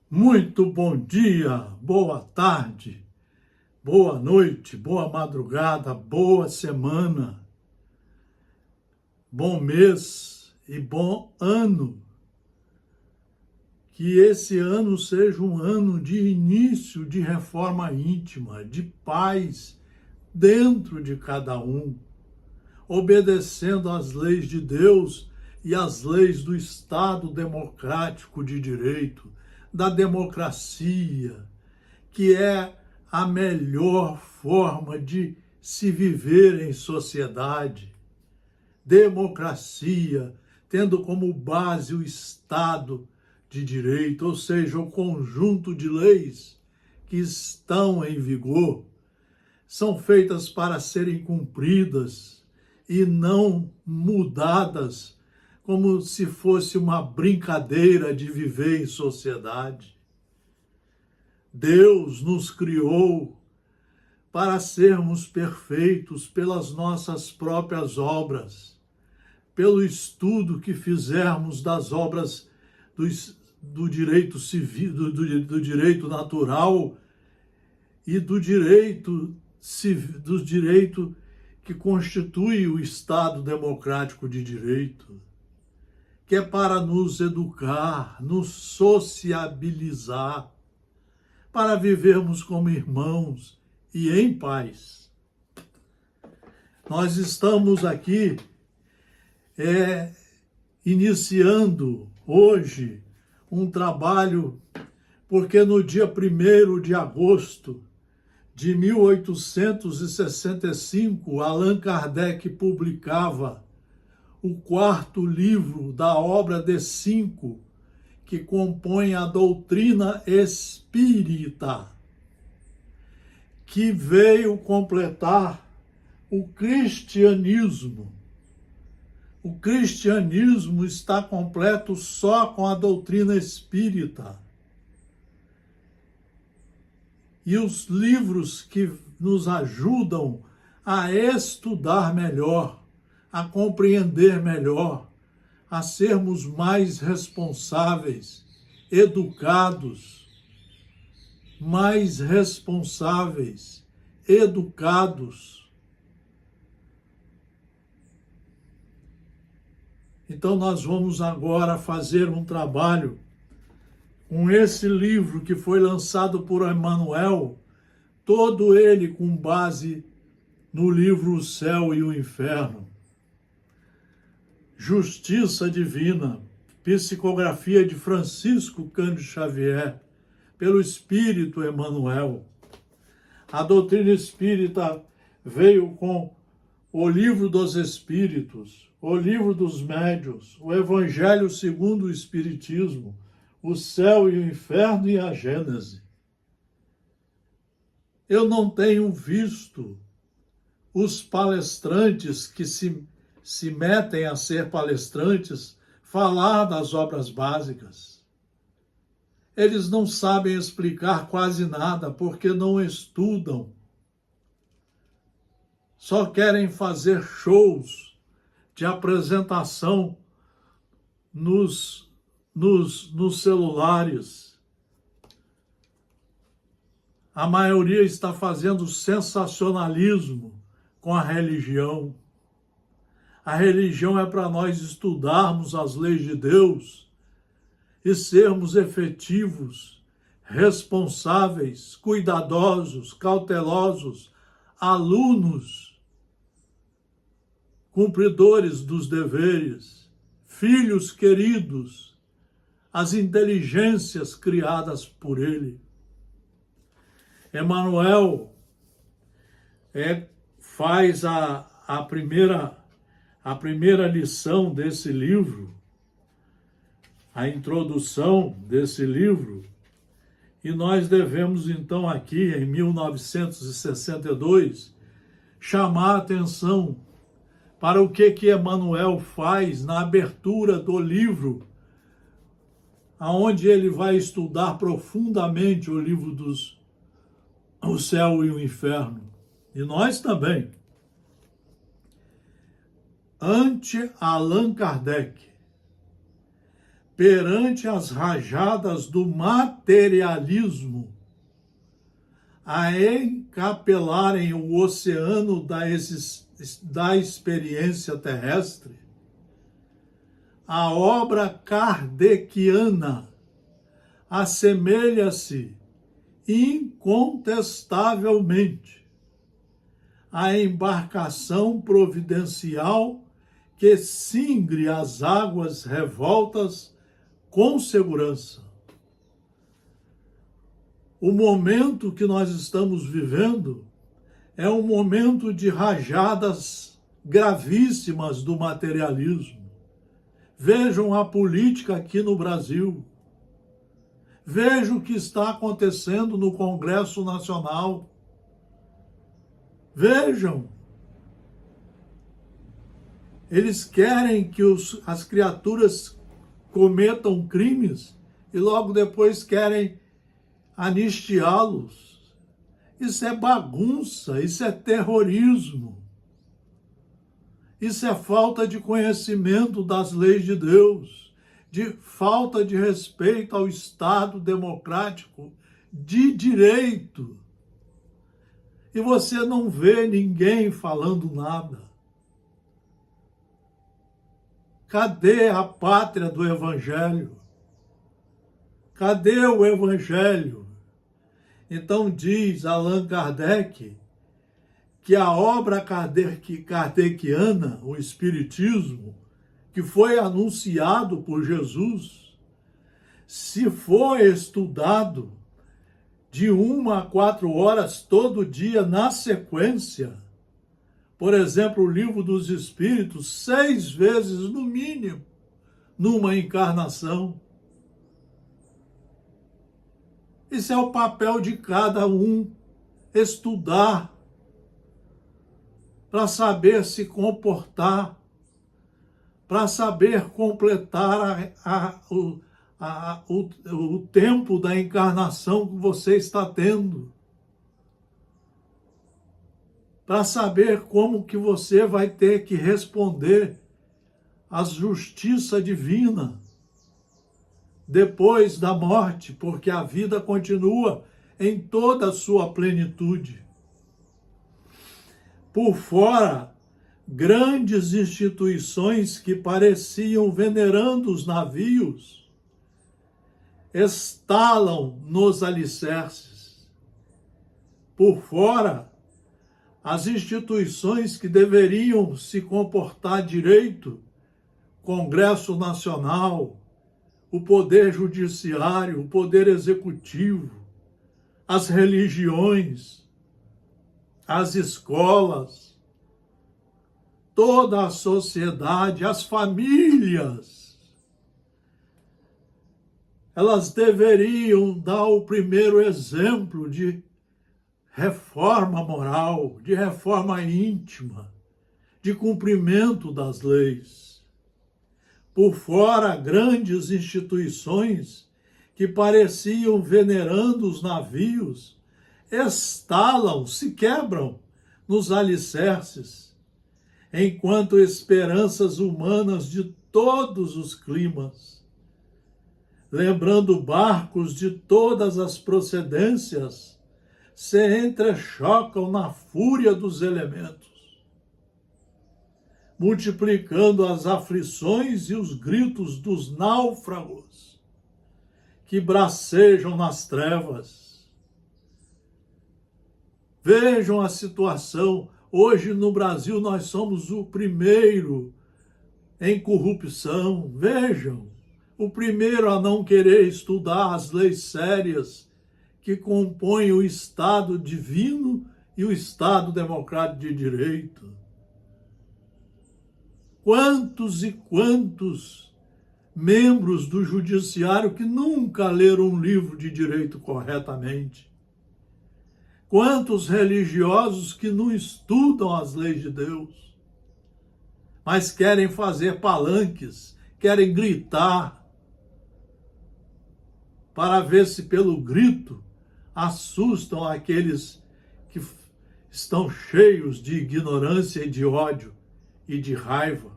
Muito bom dia, boa tarde, boa noite, boa madrugada, boa semana, bom mês e bom ano. Que esse ano seja um ano de início de reforma íntima, de paz dentro de cada um, obedecendo às leis de Deus e às leis do Estado democrático de direito, da democracia, que é a melhor forma de se viver em sociedade. Democracia, tendo como base o Estado de direito, ou seja, o conjunto de leis que estão em vigor, são feitas para serem cumpridas e não mudadas como se fosse uma brincadeira de viver em sociedade. Deus nos criou para sermos perfeitos pelas nossas próprias obras, pelo estudo que fizermos das obras do direito civil, do direito natural e do direito que constitui o Estado democrático de direito, que é para nos educar, nos sociabilizar, para vivermos como irmãos e em paz. Nós estamos aqui iniciando hoje um trabalho, porque no dia 1º de agosto de 1865, Allan Kardec publicava o 4º livro da obra de 5, que compõe a doutrina espírita, que veio completar o cristianismo. O cristianismo está completo só com a doutrina espírita. E os livros que nos ajudam a estudar melhor, a compreender melhor, a sermos mais responsáveis, educados, Então nós vamos agora fazer um trabalho com esse livro que foi lançado por Emmanuel, todo ele com base no livro O Céu e o Inferno. Justiça Divina, psicografia de Francisco Cândido Xavier, pelo Espírito Emmanuel. A doutrina espírita veio com o Livro dos Espíritos, o Livro dos Médiuns, o Evangelho segundo o Espiritismo, o Céu e o Inferno e a Gênese. Eu não tenho visto os palestrantes que se metem a ser palestrantes falar das obras básicas. Eles não sabem explicar quase nada porque não estudam. Só querem fazer shows de apresentação nos celulares. A maioria está fazendo sensacionalismo com a religião. A religião é para nós estudarmos as leis de Deus e sermos efetivos, responsáveis, cuidadosos, cautelosos, alunos, cumpridores dos deveres, filhos queridos, as inteligências criadas por ele. Emmanuel faz a primeira lição desse livro, a introdução desse livro, e nós devemos então aqui, em 1962, chamar a atenção para o que Emmanuel faz na abertura do livro, aonde ele vai estudar profundamente o livro o Céu e o Inferno. E nós também. Ante Allan Kardec, perante as rajadas do materialismo, a encapelarem o oceano da experiência terrestre, a obra kardeciana assemelha-se incontestavelmente à embarcação providencial que cingre as águas revoltas com segurança. O momento que nós estamos vivendo é um momento de rajadas gravíssimas do materialismo. Vejam a política aqui no Brasil. Vejam o que está acontecendo no Congresso Nacional. Vejam. Eles querem que as criaturas cometam crimes e logo depois querem anistiá-los. Isso é bagunça, isso é terrorismo. Isso é falta de conhecimento das leis de Deus, de falta de respeito ao Estado democrático de direito. E você não vê ninguém falando nada. Cadê a pátria do Evangelho? Cadê o Evangelho? Então diz Allan Kardec que a obra kardeciana, o Espiritismo, que foi anunciado por Jesus, se for estudado de 1 a 4 horas todo dia na sequência, por exemplo, o Livro dos Espíritos, 6 vezes no mínimo, numa encarnação. Isso é o papel de cada um, estudar, para saber se comportar, para saber completar o tempo da encarnação que você está tendo, para saber como que você vai ter que responder à justiça divina depois da morte, porque a vida continua em toda a sua plenitude. Por fora, grandes instituições que pareciam venerando os navios estalam nos alicerces. Por fora, as instituições que deveriam se comportar direito, Congresso Nacional, o Poder Judiciário, o Poder Executivo, as religiões, as escolas, toda a sociedade, as famílias, elas deveriam dar o primeiro exemplo de reforma moral, de reforma íntima, de cumprimento das leis. Por fora, grandes instituições que pareciam venerando os navios estalam, se quebram nos alicerces, enquanto esperanças humanas de todos os climas, lembrando barcos de todas as procedências, se entrechocam na fúria dos elementos, multiplicando as aflições e os gritos dos náufragos que bracejam nas trevas. Vejam a situação. Hoje no Brasil nós somos o primeiro em corrupção. Vejam, o primeiro a não querer estudar as leis sérias que compõem o Estado divino e o Estado democrático de direito. Quantos e quantos membros do judiciário que nunca leram um livro de direito corretamente? Quantos religiosos que não estudam as leis de Deus, mas querem fazer palanques, querem gritar, para ver se pelo grito assustam aqueles que estão cheios de ignorância e de ódio e de raiva.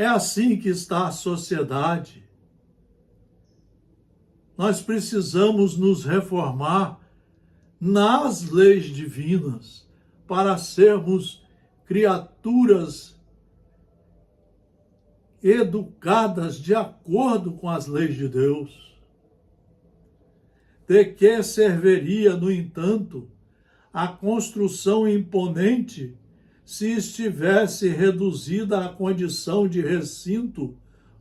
É assim que está a sociedade. Nós precisamos nos reformar nas leis divinas para sermos criaturas educadas de acordo com as leis de Deus. De que serviria, no entanto, a construção imponente se estivesse reduzida à condição de recinto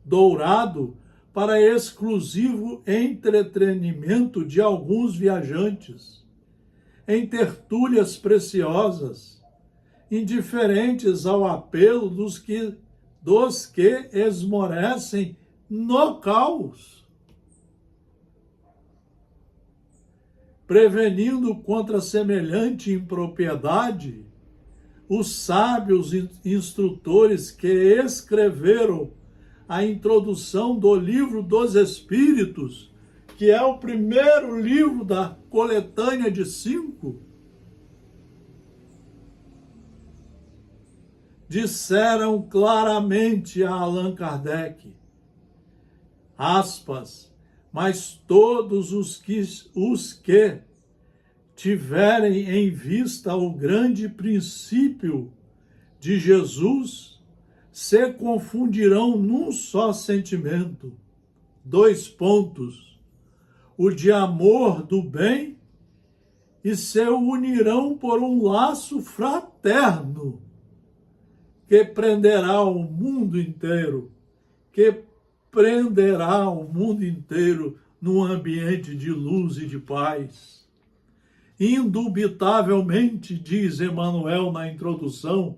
dourado para exclusivo entretenimento de alguns viajantes, em tertúlias preciosas, indiferentes ao apelo dos que esmorecem no caos, prevenindo contra semelhante impropriedade os sábios instrutores que escreveram a introdução do Livro dos Espíritos, que é o primeiro livro da coletânea de 5, disseram claramente a Allan Kardec, aspas, mas todos os que tiverem em vista o grande princípio de Jesus se confundirão num só sentimento. 2 pontos. O de amor do bem e se unirão por um laço fraterno que prenderá o mundo inteiro, num ambiente de luz e de paz. Indubitavelmente, diz Emmanuel na introdução,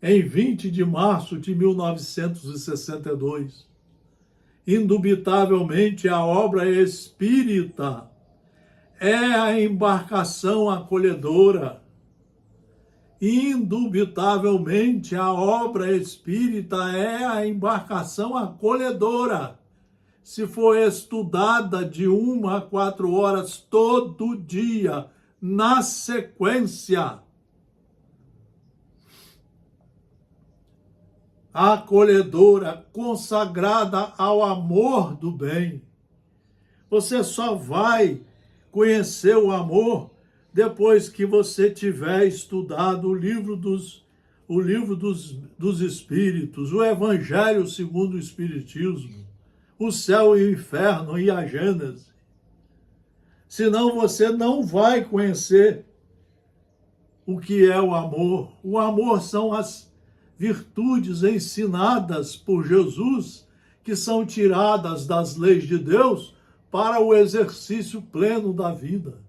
em 20 de março de 1962, indubitavelmente a obra espírita é a embarcação acolhedora. Indubitavelmente a obra espírita é a embarcação acolhedora. Se for estudada de 1 a 4 horas todo dia, na sequência, acolhedora, consagrada ao amor do bem. Você só vai conhecer o amor depois que você tiver estudado o livro dos Espíritos, o Evangelho segundo o Espiritismo, o céu e o inferno e a Gênese. Senão você não vai conhecer o que é o amor. O amor são as virtudes ensinadas por Jesus, que são tiradas das leis de Deus para o exercício pleno da vida.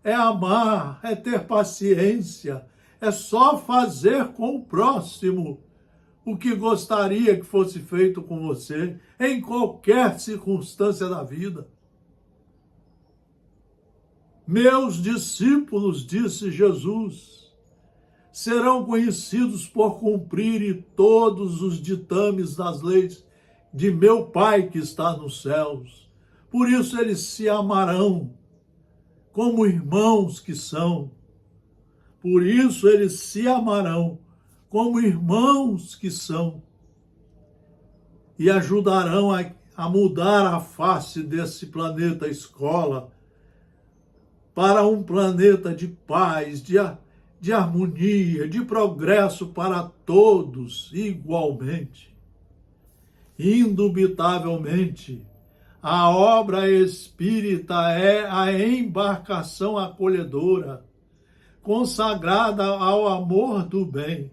É amar, é ter paciência, é só fazer com o próximo o que gostaria que fosse feito com você, em qualquer circunstância da vida. Meus discípulos, disse Jesus, serão conhecidos por cumprirem todos os ditames das leis de meu Pai que está nos céus. Por isso eles se amarão como irmãos que são. Por isso eles se amarão como irmãos que são. E ajudarão a mudar a face desse planeta escola para um planeta de paz, de harmonia, de progresso para todos igualmente. Indubitavelmente, a obra espírita é a embarcação acolhedora, consagrada ao amor do bem.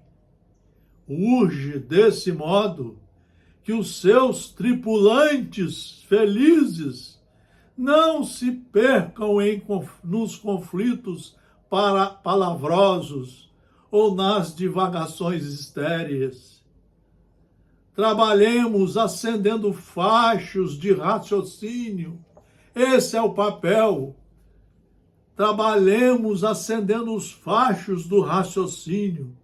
Urge, desse modo, que os seus tripulantes felizes não se percam nos conflitos palavrosos ou nas divagações estéreis. Trabalhemos acendendo fachos de raciocínio. Esse é o papel. Trabalhemos acendendo os fachos do raciocínio,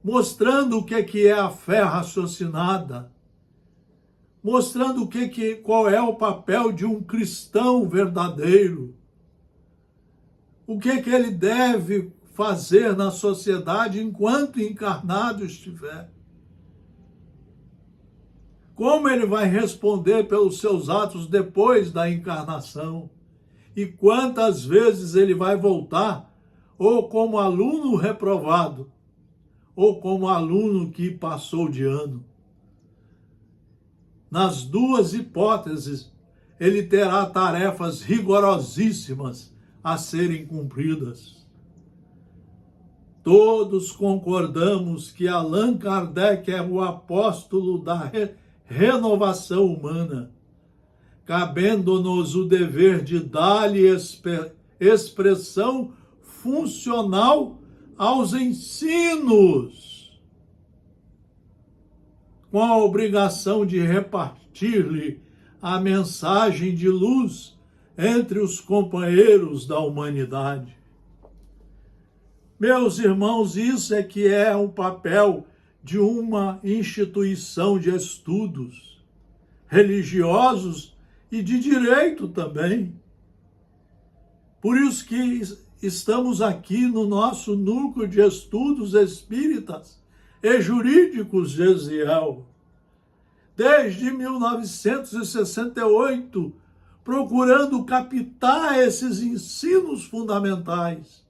mostrando o que é a fé raciocinada, mostrando qual é o papel de um cristão verdadeiro, o que ele deve fazer na sociedade enquanto encarnado estiver. como ele vai responder pelos seus atos depois da encarnação, e quantas vezes ele vai voltar, ou como aluno reprovado, ou como aluno que passou de ano. Nas duas hipóteses, ele terá tarefas rigorosíssimas a serem cumpridas. Todos concordamos que Allan Kardec é o apóstolo da renovação humana, cabendo-nos o dever de dar-lhe expressão funcional aos ensinos, com a obrigação de repartir-lhe a mensagem de luz entre os companheiros da humanidade. Meus irmãos, isso é que é um papel de uma instituição de estudos religiosos e de direito também. Por isso que estamos aqui no nosso núcleo de estudos espíritas e jurídicos Gesiel, desde 1968, procurando captar esses ensinos fundamentais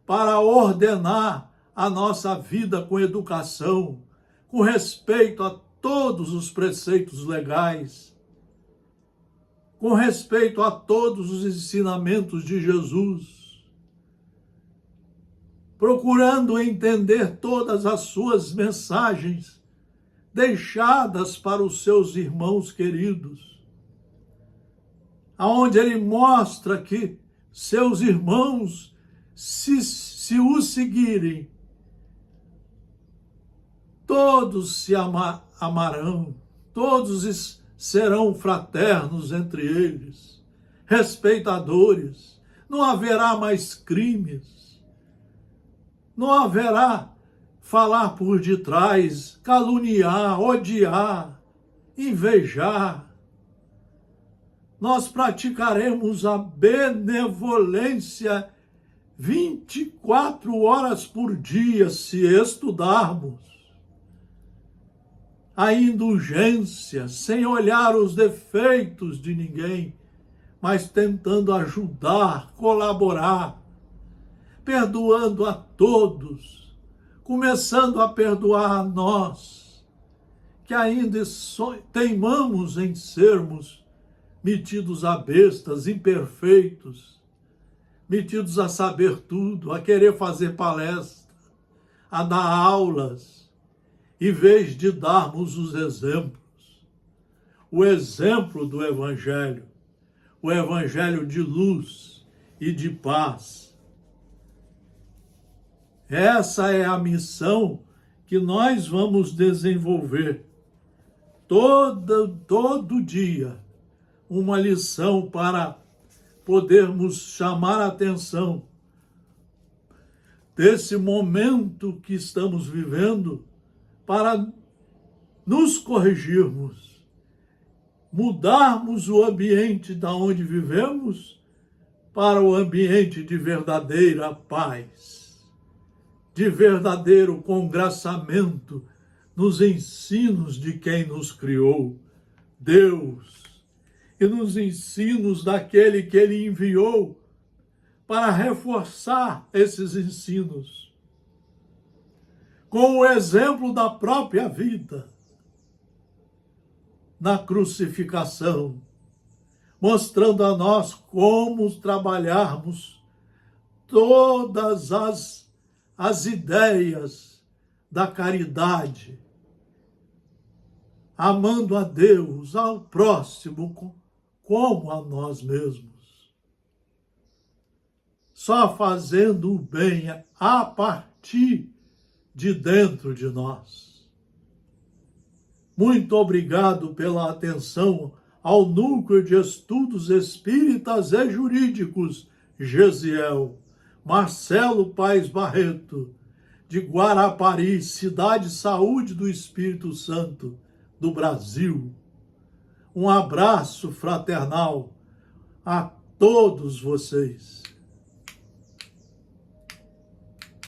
para ordenar a nossa vida com educação, com respeito a todos os preceitos legais, com respeito a todos os ensinamentos de Jesus, procurando entender todas as suas mensagens deixadas para os seus irmãos queridos, aonde ele mostra que seus irmãos, se o seguirem, todos se amarão, todos serão fraternos entre eles, respeitadores, não haverá mais crimes, não haverá falar por detrás, caluniar, odiar, invejar. Nós praticaremos a benevolência 24 horas por dia, se estudarmos. A indulgência, sem olhar os defeitos de ninguém, mas tentando ajudar, colaborar, perdoando a todos, começando a perdoar a nós, que ainda teimamos em sermos metidos a bestas, imperfeitos, metidos a saber tudo, a querer fazer palestra, a dar aulas, em vez de darmos os exemplos. O exemplo do Evangelho, o Evangelho de luz e de paz. Essa é a missão que nós vamos desenvolver todo dia, uma lição para podermos chamar a atenção desse momento que estamos vivendo, para nos corrigirmos, mudarmos o ambiente da onde vivemos para o ambiente de verdadeira paz, de verdadeiro congraçamento nos ensinos de quem nos criou, Deus, e nos ensinos daquele que Ele enviou para reforçar esses ensinos, com o exemplo da própria vida, na crucificação, mostrando a nós como trabalharmos todas as ideias da caridade, amando a Deus, ao próximo, como a nós mesmos. Só fazendo o bem a partir de dentro de nós. Muito obrigado pela atenção ao Núcleo de Estudos Espíritas e Jurídicos Gesiel, Marcelo Paes Barreto, de Guarapari, Cidade Saúde do Espírito Santo, do Brasil. Um abraço fraternal a todos vocês.